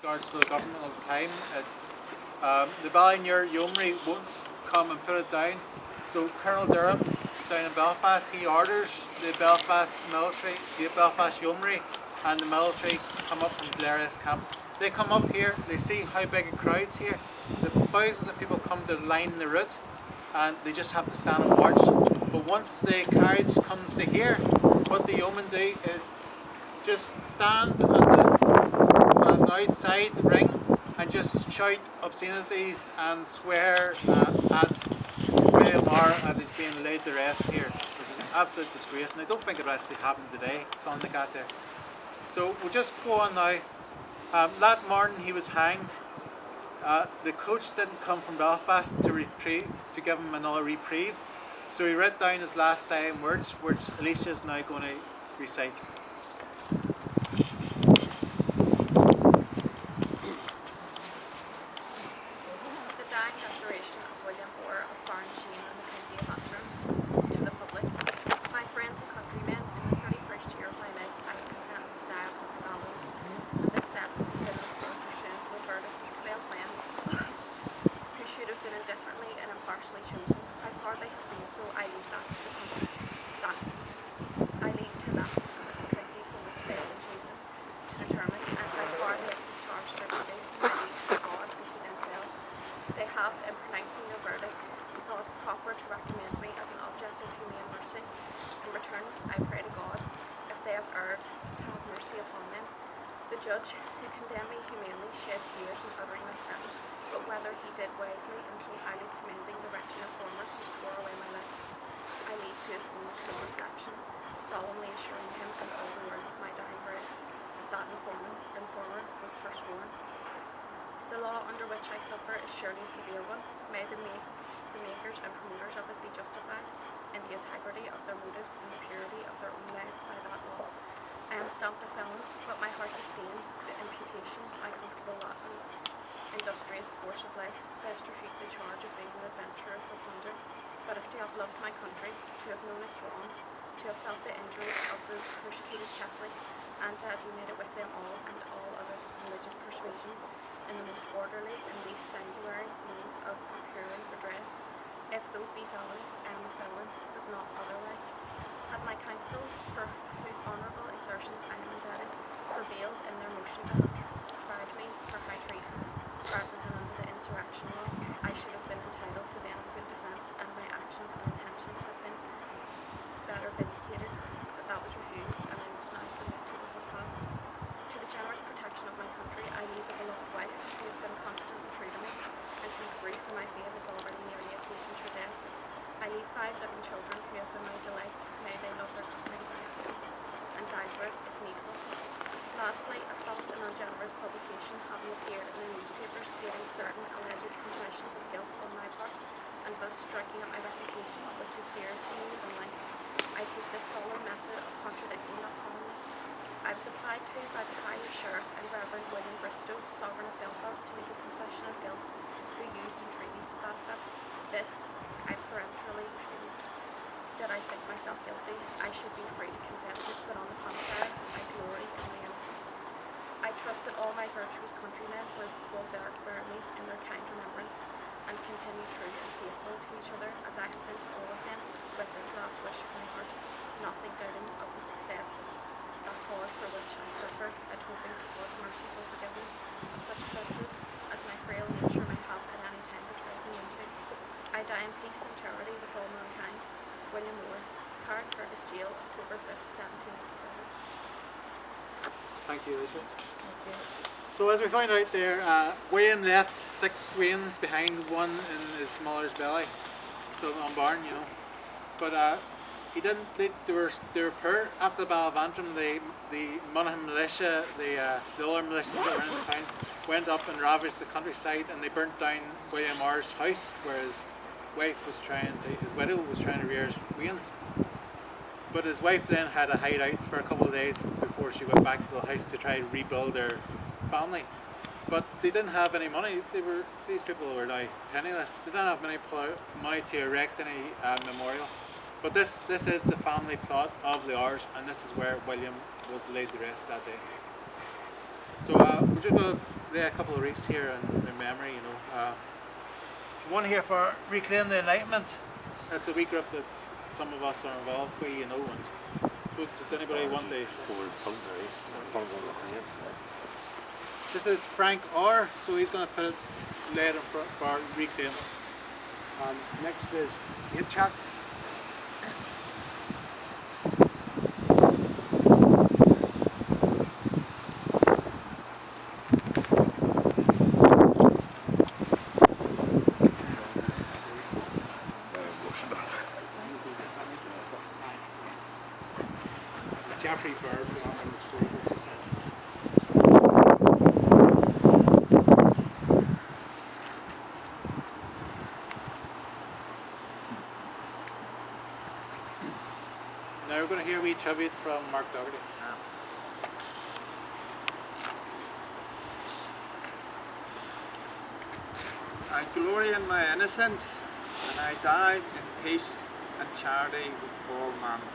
regards to the government of the time. It's the Ballinger Yeomanry won't come and put it down. So Colonel Durham down in Belfast, he orders the Belfast military, the Belfast Yeomanry, and the military come up from Blair's camp. They come up here, they see how big a crowd's here. The thousands of people come to line the route, and they just have to stand and watch. But once the carriage comes to here, what the yeomen do is just stand on the outside ring and just shout obscenities and swear at William R as he's being laid to rest here, which is an absolute disgrace. And I don't think it actually happened today, something like that there. So we'll just go on now. That morning he was hanged. The coach didn't come from Belfast to give him another reprieve. So he wrote down his last dying words, which Alicia is now going to recite. The dying declaration of William Orr of Farnsheen in the county of Antrim. To the public, my friends and countrymen, in the 31st year of my life I have been sentenced to die upon the gallows, and this sentence has been in pursuance of a verdict of 12 men who should have been indifferently and impartially chosen. How far they have been so, I leave that to the country. I leave to that the county from which they have been chosen to determine, and how far they have discharged their duty, I leave to God and to themselves. They have, in pronouncing your verdict, thought proper to recommend me as an object of humane mercy. In return, I pray to God, if they have erred, to have mercy upon them. The judge, who condemned me humanely, shed tears in uttering my sentence, but whether he did wisely in so highly commending the wretched informer who swore away my life, I leave to his own cool reflection, solemnly assuring him in all the word of my dying breath that informer was forsworn. The law under which I suffer is surely a severe one. May the makers and promoters of it be justified in the integrity of their motives and the purity of their own lives by that law. I am stamped a felon, but my heart disdains the imputation, my comfortable lot and industrious course of life best refute the charge of being an adventurer for plunder. But if to have loved my country, to have known its wrongs, to have felt the injuries of the persecuted Catholic, and to have united with them all and all other religious persuasions in the most orderly and least sanguinary means of procuring redress, if those be felonies, I am a felon, but not otherwise. Had my counsel, for whose honourable exertions I am indebted, prevailed in their motion to have tried me for high treason, rather than under the insurrection law, I should have been entitled to then a full defence, and my actions and intentions have been better vindicated, but that was refused, and I must now submit to what has passed. To the generous protection of my country, I leave a beloved wife, who has been constant and true to me, and whose grief for my fate is already nearly occasioned her death. I leave 5 living children, who have been my delight. May they love their country as I have done, and die for it, if needful. Lastly, a false and ungenerous publication having appeared in the newspapers stating certain alleged confessions of guilt on my part, and thus striking at my reputation, which is dearer to me than life, I take this solemn method of contradicting that calumny. I was applied to by the High Sheriff and Reverend William Bristow, Sovereign of Belfast, to make a confession of guilt, who used entreaties to that effect. This I peremptorily refused. Did I think myself guilty, I should be free to confess it, but on the contrary, I glory in my innocence. I trust that all my virtuous countrymen will bear me in their kind remembrance, and continue true and faithful to each other, as I have been to all of them, with this last wish of my heart, nothing doubting of the success that cause for which I suffer, and hoping for God's merciful forgiveness of such offences as my frail nature may have at any time betrayed me into. I die in peace and charity with all mankind. William Orr, Carrickfergus Jail, October 5th, 1787. Thank you, Alicia. Thank you. So as we found out there, William left 6 wains behind, one in his mother's belly, so unborn, you know. But he didn't. They were poor. After the Battle of Antrim, the Monaghan militia, the other militias that were in the town, went up and ravaged the countryside, and they burnt down William R's house, where his widow was trying to rear his wains. But his wife then had to hide out for a couple of days before she went back to the house to try to rebuild their family. But they didn't have any money. These people were now penniless. They didn't have money to erect any memorial. But this is the family plot of the Orrs, and this is where William was laid to rest that day. So we're just going to lay a couple of wreaths here in memory, one here for Reclaim the Enlightenment. That's a wee group that some of us are involved with, and I suppose does anybody want to... This is Frank Orr, so he's going to put it later for Reclaim. And next is Yitzhak. Jeffrey Bird. Now we're going to hear a wee tribute from Mark Dougherty. I glory in my innocence, and I die in peace and charity with all mankind.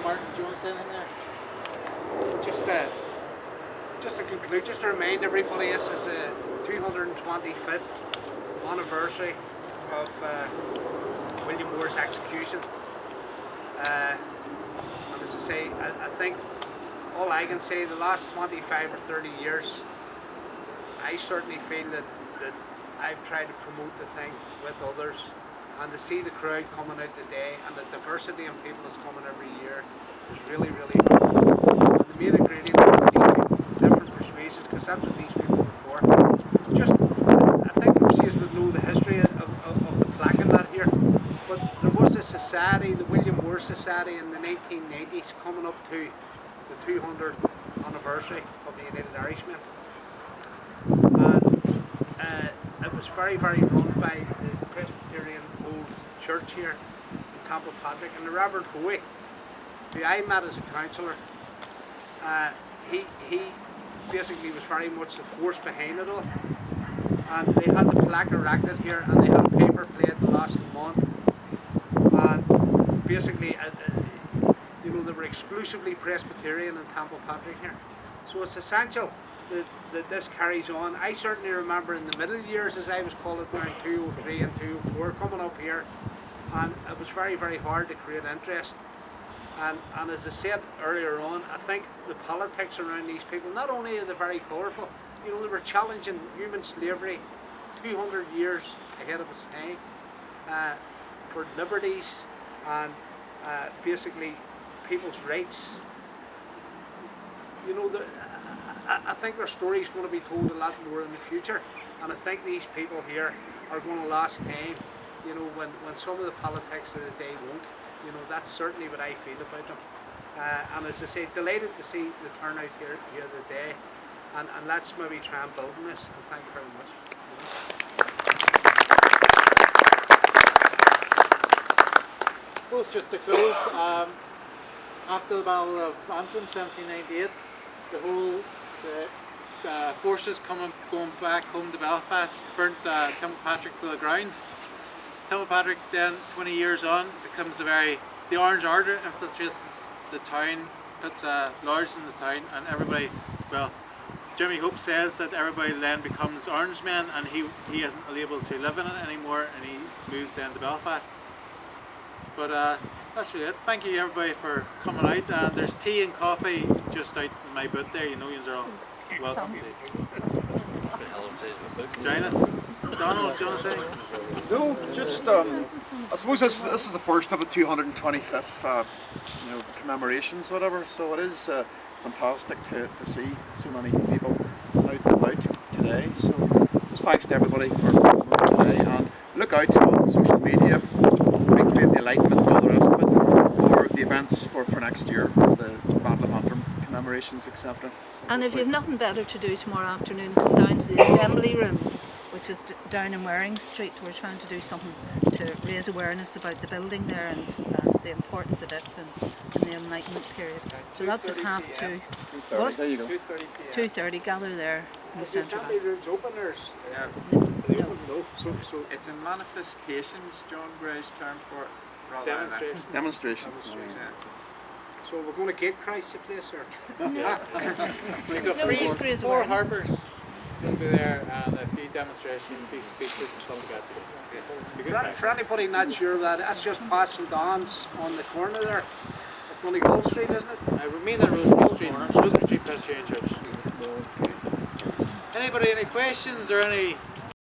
Martin, do you want to say anything there? Just to conclude, just to remind everybody, this is the 225th anniversary of William Moore's execution. And as I say, I think all I can say, the last 25 or 30 years, I certainly feel that I've tried to promote the thing with others, and to see the crowd coming out today and the diversity in people that's coming every year is really, really important. And the main ingredient is to see different persuasions, because that's what these people are for. Just, I think most of you would know the history of the plaque and that here, but there was a society, the William Moore Society, in the 1990s, coming up to the 200th anniversary of the United Irishmen. And it was very, very run by the Presbyterian Old Church here in Campbell-Patrick, and the Reverend Hoey, who I met as a councillor. He basically was very much the force behind it all, and they had the plaque erected here, and they had a paper plate the last month, and basically they were exclusively Presbyterian in Campbell-Patrick here, so it's essential that this carries on. I certainly remember in the middle years, as I was called it, around 203 and 204, coming up here, and it was very, very hard to create interest. And as I said earlier on, I think the politics around these people, not only are they very colourful, they were challenging human slavery 200 years ahead of its time, for liberties and basically people's rights. I think their story is going to be told a lot more in the future, and I think these people here are going to last time, when some of the politics of the day won't. That's certainly what I feel about them. And as I say, delighted to see the turnout here today, and let's maybe try and build on this, and thank you very much. I suppose just to close, after the Battle of Antrim, 1798, the forces going back home to Belfast burnt Campbell-Patrick to the ground. Campbell-Patrick then, 20 years on, becomes the Orange Order infiltrates the town, puts lodges in the town, and everybody, well, Jimmy Hope says that everybody then becomes Orangemen, and he isn't able to live in it anymore, and he moves then to Belfast. But that's really it. Thank you everybody for coming out. And there's tea and coffee just out in my boot there. You know, you're all welcome. Join us. Donald, do you want to say? No, just I suppose this is the first of the 225th commemorations, whatever. So it is fantastic to see so many people out and about today. So just thanks to everybody for coming today, and look out on social media, Reclaim the Enlightenment and all the rest of it for the events for next year, for the Battle of Antrim commemorations, etc. And if you've nothing better to do tomorrow afternoon, come down to the Assembly Rooms, which is down in Waring Street. We're trying to do something to raise awareness about the building there and the importance of it and the Enlightenment period. So that's at 2:30. What? There you go. 2:30. Gather there in the Is the centre. assembly rooms open or is they open? No. So It's a manifestations, John Gray's term for it, rather than demonstration. Demonstration. So we're going to gate Christ the place or? We've got No, we just raise four awareness. harbours going to be there, and a few demonstrations, few speeches and stuff like that. Be good time. For anybody not sure that, that's just past St. Don's on the corner there. At Donegal Street, isn't it? We mean at Rosebery Street, Presbyterian Church. Anybody any questions or any